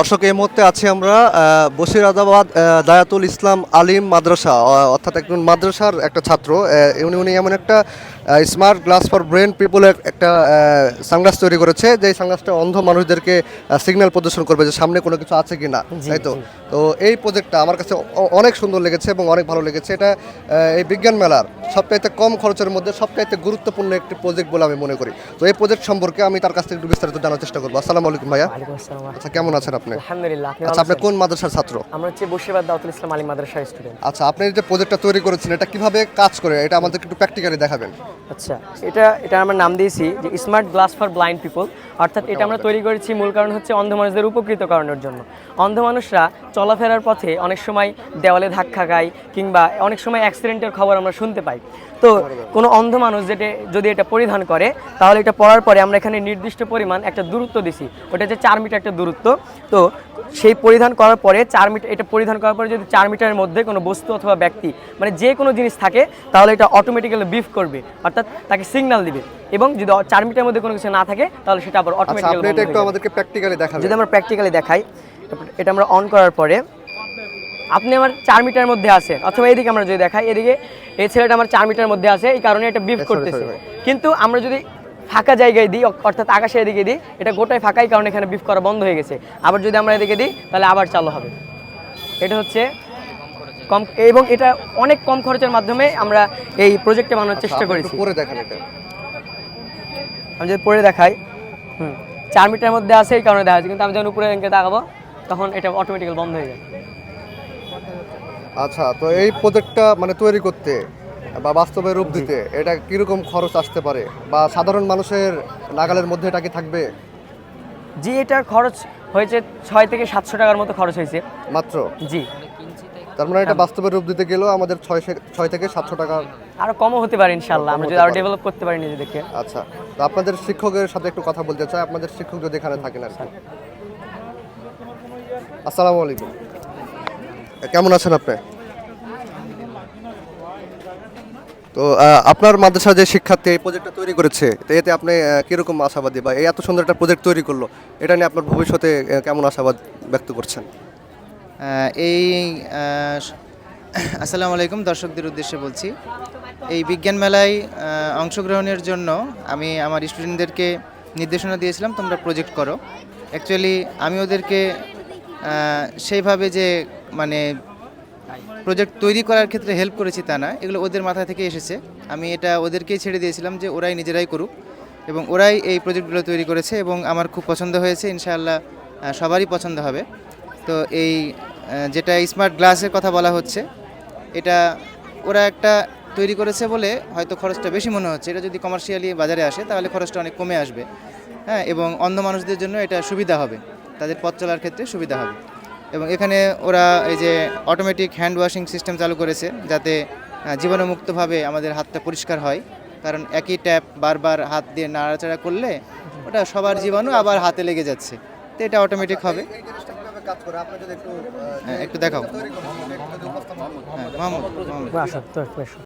দর্শক, এই মুহূর্তে আছি আমরা বসিরাদাবাদ দায়াতুল ইসলাম আলিম মাদ্রাসা, অর্থাৎ একজন মাদ্রাসার একটা ছাত্র। উনি এমন একটা স্মার্ট গ্লাস ফর ব্রেন পিপলের একটা সানগ্লাস তৈরি করেছে, যে সানগ্লাসটা অন্ধ মানুষদেরকে সিগন্যাল প্রদর্শন করবে যে সামনে কোনো কিছু আছে কি না, তাই তো? তো এই প্রজেক্টটা আমার কাছে অনেক সুন্দর লেগেছে এবং অনেক ভালো লেগেছে। এটা এই বিজ্ঞান মেলার সবচাইতে কম খরচের মধ্যে সবচাইতে গুরুত্বপূর্ণ একটি প্রজেক্ট বলে আমি মনে করি। তো এই প্রজেক্ট সম্পর্কে আমি তার কাছ থেকে একটু বিস্তারিত জানার চেষ্টা করবো। আসসালামু আলাইকুম ভাইয়া। আচ্ছা, কেমন আছেন আপনি? আলহামদুলিল্লাহ। আচ্ছা, আপনি কোন মাদ্রাসার ছাত্র? আমরা হচ্ছে বসিরাবাদ দাউতুল ইসলাম আলী মাদ্রাসার স্টুডেন্ট। আচ্ছা, আপনি যে প্রজেক্টটা তৈরি করেছেন এটা কিভাবে কাজ করে, এটা আমাদেরকে একটু প্র্যাকটিক্যালি দেখাবেন। আচ্ছা, এটা আমরা নাম দিয়েছি যে smart glass for blind people. অর্থাৎ এটা আমরা তৈরি করেছি মূল কারণ হচ্ছে অন্ধ মানুষদের উপকৃত করানোর জন্য। অন্ধ মানুষরা চলাফেরার পথে অনেক সময় দেওয়ালে ধাক্কা খায় কিংবা অনেক সময় অ্যাক্সিডেন্টের খবর আমরা শুনতে পাই। তো কোনো অন্ধ মানুষ যদি এটা পরিধান করে, তাহলে এটা পরার পরে আমরা এখানে নির্দিষ্ট পরিমাণ একটা দূরত্ব দিছি, ওটা হচ্ছে 4 মিটার একটা দূরত্ব। তো সেই পরিধান করার পরে 4 মিটার, এটা পরিধান করার পরে যদি 4 মিটারের মধ্যে কোনো বস্তু অথবা ব্যক্তি মানে যে কোনো জিনিস থাকে, তাহলে এটা অটোমেটিক্যালি বিপ করবে, অর্থাৎ তাকে সিগন্যাল দিবে। এবং যদি 4 মিটারের মধ্যে কোনো কিছু না থাকে, তাহলে সেটা আবার অটোমেটিক্যালি। আপনি এটা একটু আমাদেরকে প্র্যাকটিক্যালি দেখাবেন। যদি আমরা প্র্যাকটিক্যালি দেখাই, এটা আমরা অন করার পরে আপনি আমার 4 মিটারের মধ্যে আছে, অথবা এদিকে আমরা যদি দেখাই, এদিকে এই ছেলেটা আমার 4 মিটারের মধ্যে আছে, এই কারণে এটা বিপ করতেছে। কিন্তু আমরা যদি ফাঁকা জায়গায় দিই, অর্থাৎ আকাশের এদিকে দিই, এটা গোটায় ফাঁকাই, কারণে এখানে বিপ করা বন্ধ হয়ে গেছে। আবার যদি আমরা এদিকে দিই, তাহলে আবার চালু হবে। এটা হচ্ছে কম, এবং এটা অনেক কম খরচের মাধ্যমে আমরা এই প্রজেক্টে বানানোর চেষ্টা করেছি। পরে দেখেন এটা। আমি যদি পরে দেখাই, 4 মিটারের মধ্যে আছে, এই কারণে দেখা যাচ্ছে। কিন্তু আমি যখন উপরে রেখে তাকাবো, তখন এটা অটোমেটিক্যালি বন্ধ হয়ে যায়। আচ্ছা, তো এই প্রজেক্টটা মানে তৈরি করতে বা বাস্তবে রূপ দিতে এটা কিরকম খরচ আসতে পারে, বা সাধারণ মানুষের নাগালের মধ্যে এটা কি থাকবে? জি, এটা খরচ হয়েছে 6 থেকে 700 টাকার মতো খরচ হয়েছে মাত্র? জি। তার মানে এটা বাস্তবে রূপ দিতে গেলেও আমাদের 6 থেকে 700 টাকা আরো কমও হতে পারে ইনশাআল্লাহ, আমরা যদি আরো ডেভেলপ করতে পারি নিজেদেরকে। আচ্ছা, তো আপনাদের শিক্ষকের সাথে একটু কথা বলতে চাই, আপনাদের শিক্ষক যদি এখানে থাকেন আর কি। আসসালামু আলাইকুম, কেমন আছেন আপনি? তো আপনার মাদ্রাসার যে শিক্ষার্থী এই প্রজেক্টটা তৈরি করেছে, তো এতে আপনি কীরকম আশাবাদী, বা এই এত সুন্দর একটা প্রজেক্ট তৈরি করলো, এটা নিয়ে আপনার ভবিষ্যতে কেমন আশাবাদ ব্যক্ত করছেন? এই আসসালামু আলাইকুম, দর্শকদের উদ্দেশ্যে বলছি, এই বিজ্ঞান মেলায় অংশগ্রহণের জন্য আমি আমার স্টুডেন্টদেরকে নির্দেশনা দিয়েছিলাম, তোমরা প্রজেক্ট করো। অ্যাকচুয়ালি আমি ওদেরকে সেইভাবে যে মানে প্রজেক্ট তৈরি করার ক্ষেত্রে হেল্প করেছি তা না, এগুলো ওদের মাথা থেকে এসেছে। আমি এটা ওদেরকেই ছেড়ে দিয়েছিলাম যে ওরাই নিজেরাই করুক, এবং ওরাই এই প্রজেক্টগুলো তৈরি করেছে এবং আমার খুব পছন্দ হয়েছে। ইনশাআল্লাহ সবারই পছন্দ হবে। তো এই যেটা স্মার্ট গ্লাসের কথা বলা হচ্ছে, এটা ওরা একটা তৈরি করেছে বলে হয়তো খরচটা বেশি মনে হচ্ছে। এটা যদি কমার্শিয়ালি বাজারে আসে, তাহলে খরচটা অনেক কমে আসবে। হ্যাঁ, এবং অন্ধ মানুষদের জন্য এটা সুবিধা হবে, তাদের পথ চলার ক্ষেত্রে সুবিধা হবে। এবং এখানে ওরা এই যে অটোমেটিক হ্যান্ড ওয়াশিং সিস্টেম চালু করেছে, যাতে জীবাণুমুক্তভাবে আমাদের হাতটা পরিষ্কার হয়। কারণ একই ট্যাপ বারবার হাত দিয়ে নাড়াচাড়া করলে ওটা সবার জীবাণু আবার হাতে লেগে যাচ্ছে। তো এটা অটোমেটিক হবে। একটু দেখাও। হ্যাঁ, মোহাম্মদ।